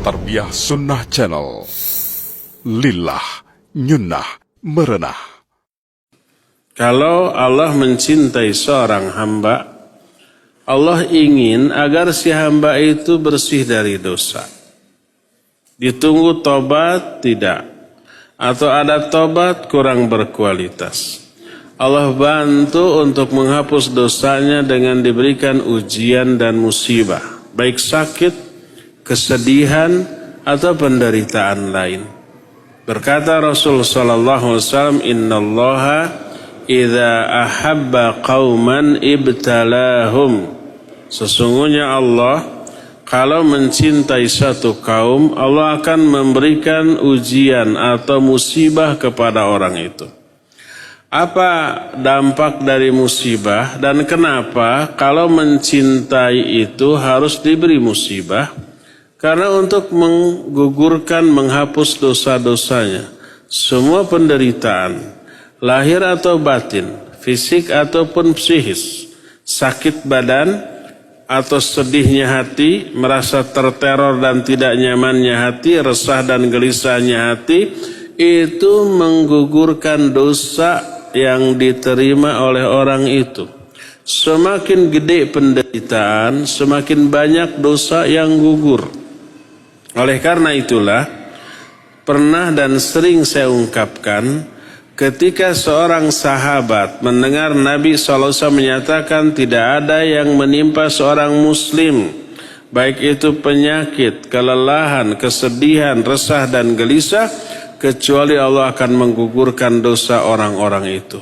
Tarbiyah Sunnah Channel. Lillah, nyunnah, merenah. Kalau Allah mencintai seorang hamba, Allah ingin agar si hamba itu bersih dari dosa. Ditunggu tobat? Tidak. Atau ada tobat kurang berkualitas. Allah bantu untuk menghapus dosanya dengan diberikan ujian dan musibah, baik sakit, kesedihan, atau penderitaan lain. Berkata Rasul sallallahu alaihi wasallam, "Innallaha idza ahabba qauman ibtalahum." Sesungguhnya Allah kalau mencintai satu kaum, Allah akan memberikan ujian atau musibah kepada orang itu. Apa dampak dari musibah dan kenapa kalau mencintai itu harus diberi musibah? Karena untuk menggugurkan, menghapus dosa-dosanya. Semua penderitaan, lahir atau batin, fisik ataupun psikis, sakit badan atau sedihnya hati, merasa terteror dan tidak nyamannya hati, resah dan gelisahnya hati, itu menggugurkan dosa yang diterima oleh orang itu. Semakin gede penderitaan, semakin banyak dosa yang gugur. Oleh karena itulah, pernah dan sering saya ungkapkan, ketika seorang sahabat mendengar Nabi SAW menyatakan tidak ada yang menimpa seorang muslim, baik itu penyakit, kelelahan, kesedihan, resah dan gelisah, kecuali Allah akan menggugurkan dosa orang-orang itu.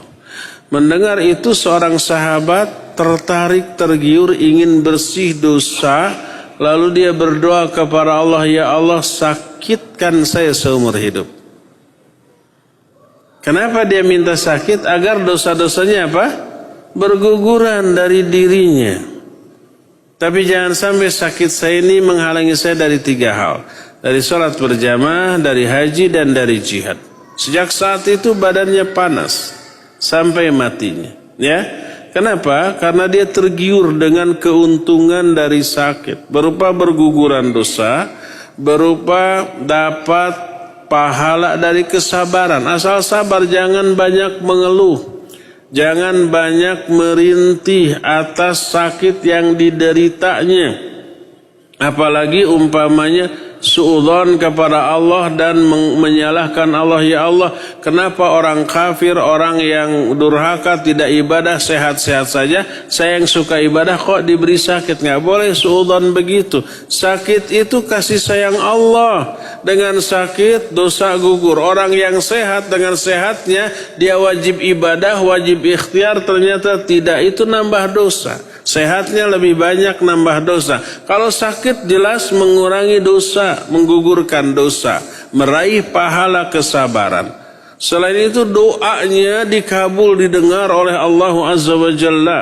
Mendengar itu seorang sahabat tertarik, tergiur, ingin bersih dosa. Lalu dia berdoa kepada Allah, "Ya Allah, sakitkan saya seumur hidup." Kenapa dia minta sakit? Agar dosa-dosanya apa? Berguguran dari dirinya. Tapi jangan sampai sakit saya ini menghalangi saya dari 3 hal. Dari sholat berjamaah, dari haji, dan dari jihad. Sejak saat itu badannya panas sampai matinya. Ya. Kenapa? Karena dia tergiur dengan keuntungan dari sakit. Berupa berguguran dosa, berupa dapat pahala dari kesabaran. Asal sabar, jangan banyak mengeluh. Jangan banyak merintih atas sakit yang dideritanya. Apalagi umpamanya suudzon kepada Allah dan menyalahkan Allah. Ya Allah, kenapa orang kafir, orang yang durhaka tidak ibadah sehat-sehat saja, saya yang suka ibadah kok diberi sakit? Nggak boleh suudzon begitu. Sakit itu kasih sayang Allah. Dengan sakit dosa gugur. Orang yang sehat dengan sehatnya dia wajib ibadah, wajib ikhtiar, ternyata tidak, itu nambah dosa. Sehatnya lebih banyak nambah dosa. Kalau sakit jelas mengurangi dosa, menggugurkan dosa, meraih pahala kesabaran. Selain itu doanya dikabul, didengar oleh Allah Azza wa Jalla.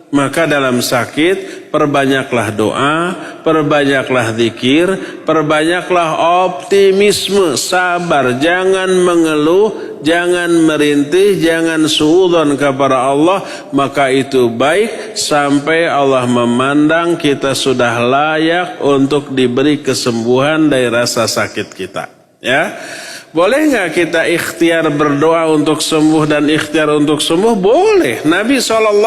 Maka dalam sakit perbanyaklah doa, perbanyaklah zikir, perbanyaklah optimisme, sabar, jangan mengeluh, jangan merintih, jangan suudzon kepada Allah. Maka itu baik sampai Allah memandang kita sudah layak untuk diberi kesembuhan dari rasa sakit kita. Ya. Boleh nggak kita ikhtiar berdoa untuk sembuh dan ikhtiar untuk sembuh? Boleh. Nabi SAW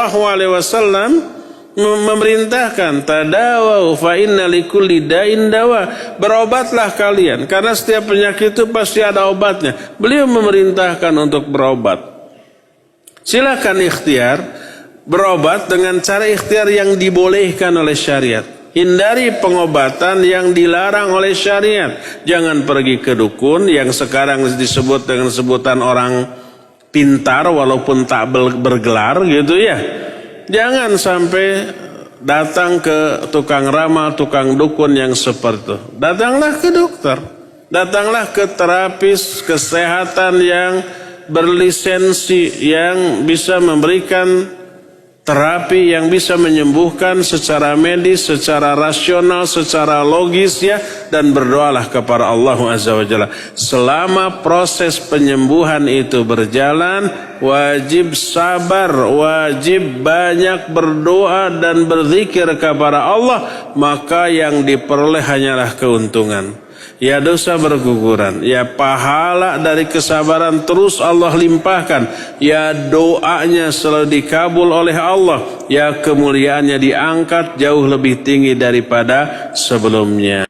memerintahkan, tadawau fa inna likulli da'in dawa. Berobatlah kalian, karena setiap penyakit itu pasti ada obatnya. Beliau memerintahkan untuk berobat. Silakan ikhtiar, berobat dengan cara ikhtiar yang dibolehkan oleh syariat. Hindari pengobatan yang dilarang oleh syariat. Jangan pergi ke dukun yang sekarang disebut dengan sebutan orang pintar walaupun tak bergelar gitu ya. Jangan sampai datang ke tukang ramal, tukang dukun yang seperti itu. Datanglah ke dokter. Datanglah ke terapis kesehatan yang berlisensi, yang bisa memberikan terapi yang bisa menyembuhkan secara medis, secara rasional, secara logis ya, dan berdoalah kepada Allah Azza wa Jalla. Selama proses penyembuhan itu berjalan, wajib sabar, wajib banyak berdoa dan berzikir kepada Allah, maka yang diperoleh hanyalah keuntungan. Ya dosa berguguran, ya pahala dari kesabaran terus Allah limpahkan, ya doanya selalu dikabul oleh Allah, ya kemuliaannya diangkat jauh lebih tinggi daripada sebelumnya.